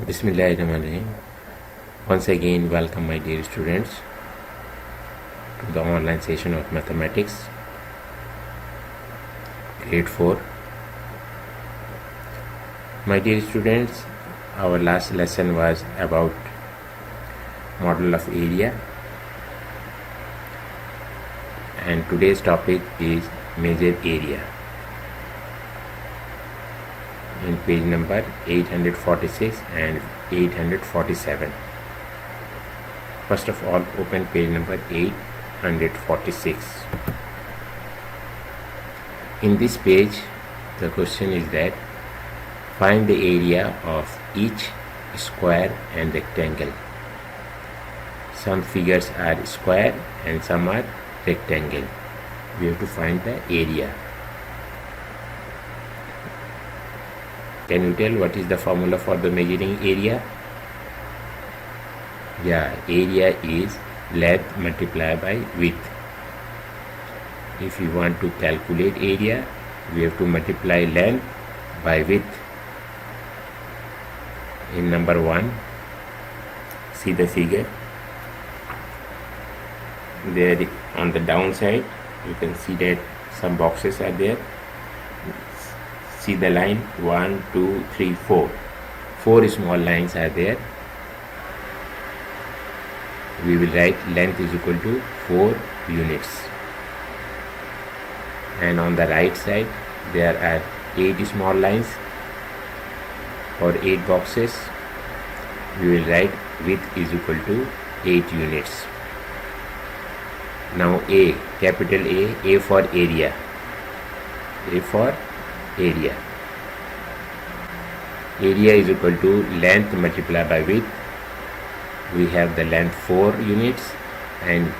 Bismillahirrahmanirrahim. Once again, welcome my dear students to the online session of mathematics, grade 4. My dear students, our last lesson was about model of area, and today's topic is measure area. In page number 846 and 847. First of all, open page number 846. In this page, the question is that find the area of each square and rectangle. Some figures are square and some are rectangle. We have to find the area. Can you tell what is the formula for the measuring area? Yeah, area is length multiplied by width. If you want to calculate area, we have to multiply length by width. In number 1, see the figure. There on the downside, you can see that some boxes are there. See the line 1, 2, 3, 4. 4 small lines are there. We will write length is equal to 4 units. And on the right side, there are 8 small lines or 8 boxes. We will write width is equal to 8 units. Now A, capital A for area. A for area. Area is equal to length multiplied by width. We have the length 4 units and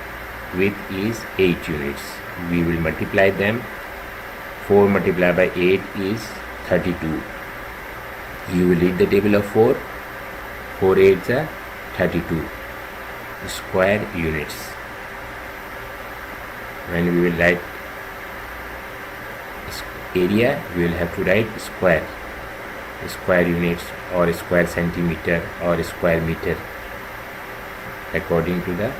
width is 8 units. We will multiply them. 4 multiplied by 8 is 32. You will read the table of 4. 4 8s are 32 square units. When we will write area, we will have to write square units or square centimeter or square meter according to the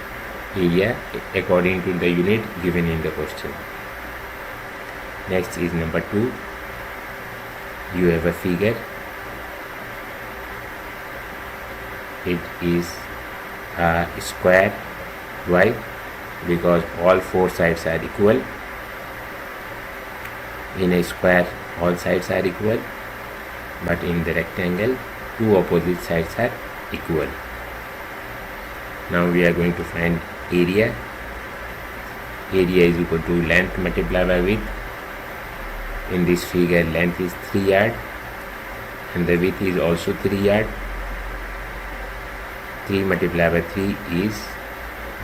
area, according to the unit given in the question. Next is number 2. You have a figure. It is a square. Why? Because all 4 sides are equal. In a square, all sides are equal, but in the rectangle, 2 opposite sides are equal. Now we are going to find area. Area is equal to length multiplied by width. In this figure, length is 3 yard and the width is also 3 yard. 3 multiplied by 3 is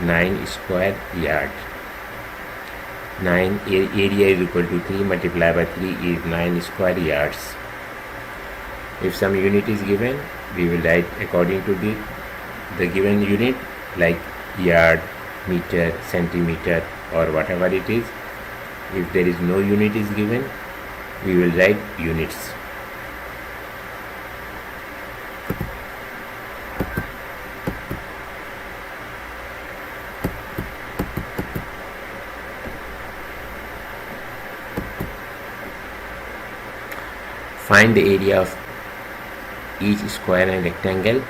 9 square yard. 9 area is equal to 3 multiplied by 3 is 9 square yards. If some unit is given, we will write according to the given unit, like yard, meter, centimeter or whatever it is. If there is no unit is given, we will write units. Find the area of each square and rectangle.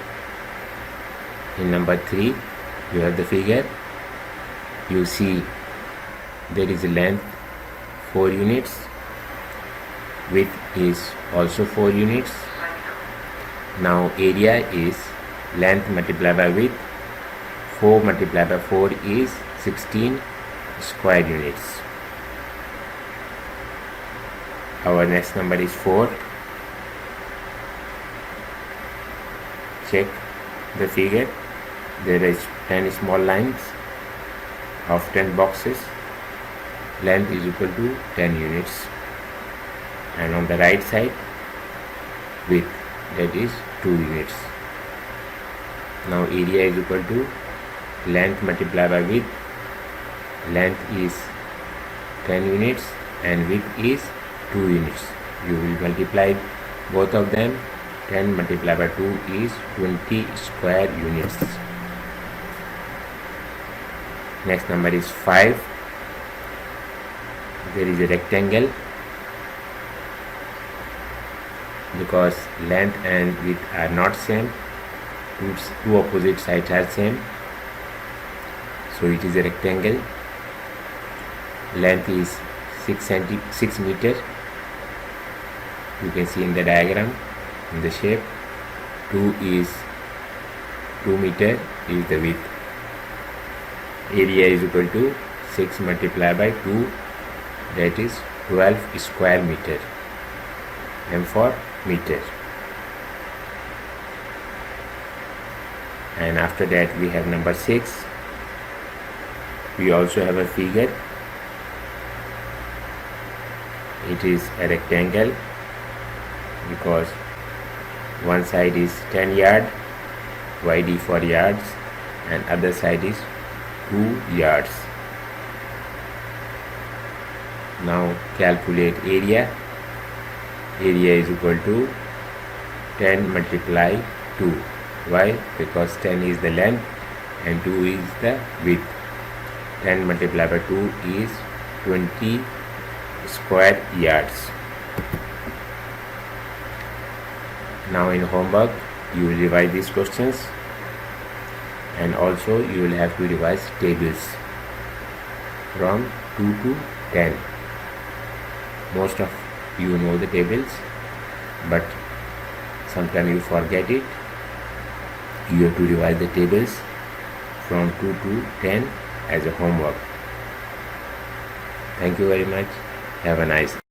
In number 3, you have the figure. You see there is a length 4 units. Width is also 4 units. Now area is length multiplied by width. 4 multiplied by 4 is 16 square units. Our next number is 4. Check the figure. There is 10 small lines of 10 boxes. Length is equal to 10 units. And on the right side, width, that is 2 units. Now area is equal to length multiplied by width. Length is 10 units and width is 2 units. You will multiply both of them 10 multiplied by 2 is 20 square units. Next number is 5. There is a rectangle. Because length and width are not same, two opposite sides are same, so it is a rectangle. Length is 6 meter. You can see in the diagram, in the shape. 2 meter is the width. Area is equal to 6 multiplied by 2, that is 12 square meter. M for meter. And after that we have number 6. We also have a figure. It is a rectangle because one side is 10 yard, YD for yards, and other side is 2 yards. Now calculate area. Area is equal to 10 multiply 2. Why? Because 10 is the length and 2 is the width. 10 multiplied by 2 is 20 square yards. Now in homework you will revise these questions, and also you will have to revise tables from 2 to 10. Most of you know the tables, but sometimes you forget it. You have to revise the tables from 2 to 10 as a homework. Thank you very much. Have a nice day.